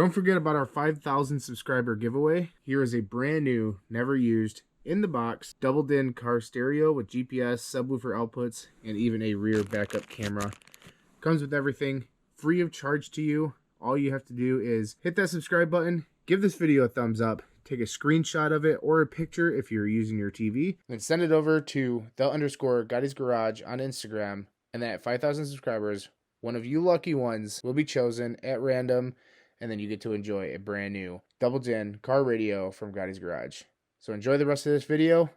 Don't forget about our 5,000 subscriber giveaway. Here is a brand new, never used, in the box, double-din car stereo with GPS, subwoofer outputs, and even a rear backup camera. Comes with everything, free of charge to you. All you have to do is hit that subscribe button, give this video a thumbs up, take a screenshot of it or a picture if you're using your TV, and send it over to _Gotti's Garage on Instagram. And then at 5,000 subscribers, one of you lucky ones will be chosen at random, and then you get to enjoy a brand new double-din car radio from Gotti's Garage. So enjoy the rest of this video.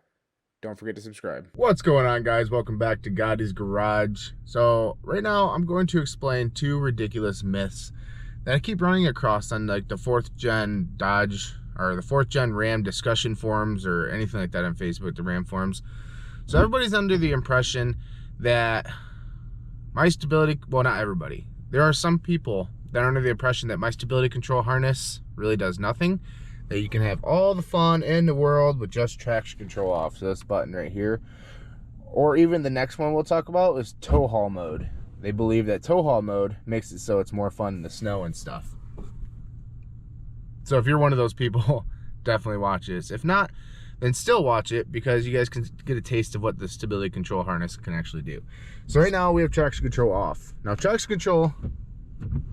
Don't forget to subscribe. What's going on, guys? Welcome back to Gotti's Garage. So right now I'm going to explain two ridiculous myths that I keep running across on like the 4th gen Dodge or the 4th gen Ram discussion forums or anything like that on Facebook, the Ram forums. So everybody's under the impression that my stability, well, not everybody. There are some people that are under the impression that my stability control harness really does nothing, that you can have all the fun in the world with just traction control off. So this button right here, or even the next one we'll talk about is tow haul mode. They believe that tow haul mode makes it so it's more fun in the snow and stuff. So if you're one of those people, definitely watch this. If not, then still watch it, because you guys can get a taste of what the stability control harness can actually do. So right now we have traction control off. Now traction control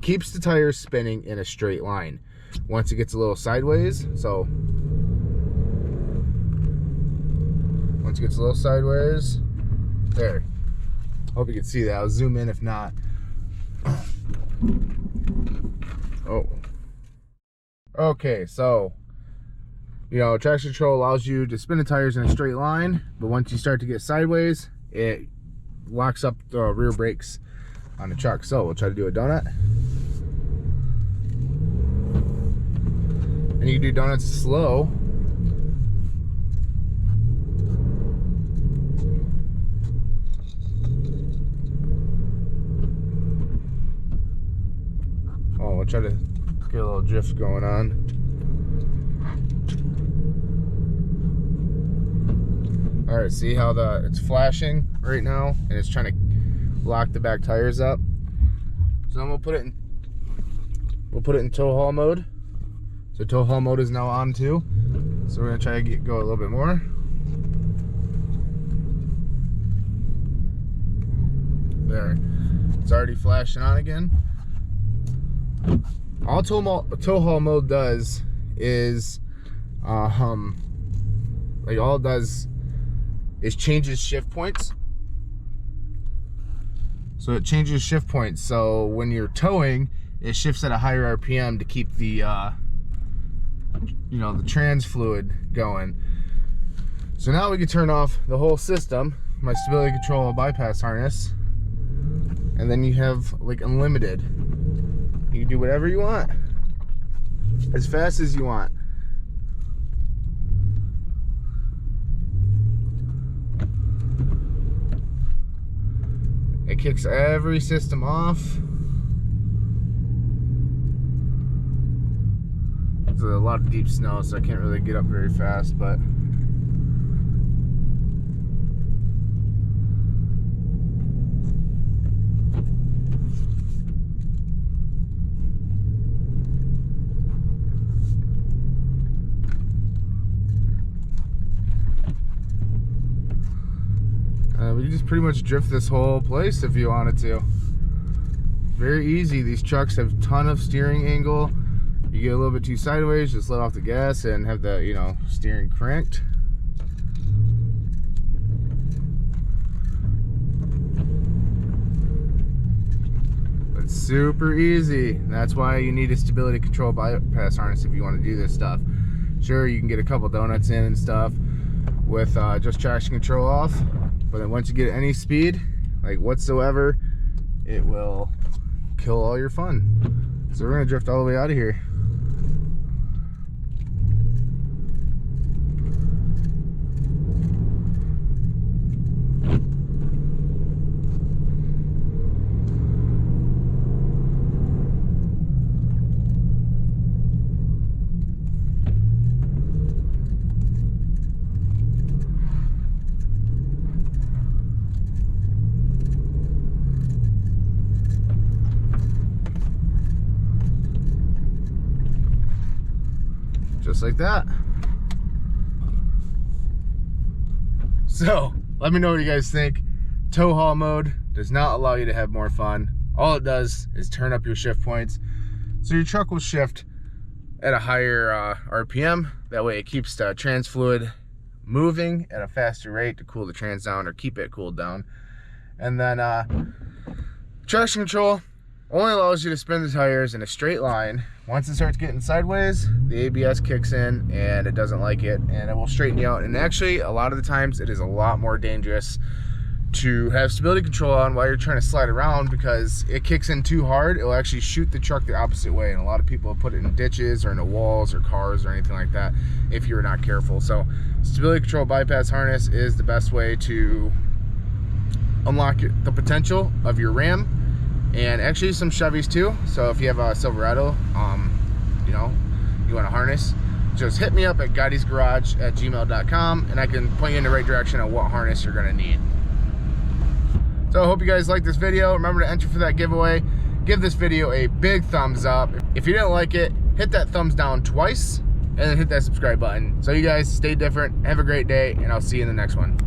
keeps the tires spinning in a straight line. Once it gets a little sideways, so once it gets a little sideways, there. Hope you can see that. I'll zoom in if not. Oh. Okay, so, you know, traction control allows you to spin the tires in a straight line, but once you start to get sideways, it locks up the rear brakes on the truck. So we'll try to do a donut. And you can do donuts slow. Oh, we'll try to get a little drift going on. All right, see how it's flashing right now, and it's trying to lock the back tires up. So then we'll put it in tow haul mode. So tow haul mode is now on too. So we're gonna try to go a little bit more. There, it's already flashing on again. All tow haul mode does is, like all it does is changes shift points. So it changes shift points. So when you're towing, it shifts at a higher RPM to keep the you know, the trans fluid going. So now we can turn off the whole system, my stability control bypass harness, and then you have like unlimited. You can do whatever you want, as fast as you want. It kicks every system off. There's a lot of deep snow, so I can't really get up very fast, but we can just pretty much drift this whole place if you wanted to. Very easy. These trucks have a ton of steering angle. You get a little bit too sideways, just let off the gas and have the, you know, steering cranked. It's super easy. That's why you need a stability control bypass harness if you want to do this stuff. Sure, you can get a couple donuts in and stuff with just traction control off, but then once you get any speed, like whatsoever, it will kill all your fun. So we're gonna drift all the way out of here. just like that. So let me know what you guys think. Tow haul mode does not allow you to have more fun. All it does is turn up your shift points, so your truck will shift at a higher RPM. That way it keeps the trans fluid moving at a faster rate to cool the trans down or keep it cooled down. And then traction control only allows you to spin the tires in a straight line. Once it starts getting sideways, the ABS kicks in and it doesn't like it, and it will straighten you out. And actually, a lot of the times it is a lot more dangerous to have stability control on while you're trying to slide around, because it kicks in too hard, it will actually shoot the truck the opposite way. And a lot of people have put it in ditches or into walls or cars or anything like that if you're not careful. So stability control bypass harness is the best way to unlock the potential of your Ram, and actually some Chevys too. So if you have a Silverado, you know, you want a harness, just hit me up at gottysgarage@gmail.com and I can point you in the right direction on what harness you're gonna need. So I hope you guys like this video. Remember to enter for that giveaway. Give this video a big thumbs up. If you didn't like it, hit that thumbs down twice and then hit that subscribe button. So you guys stay different, have a great day, and I'll see you in the next one.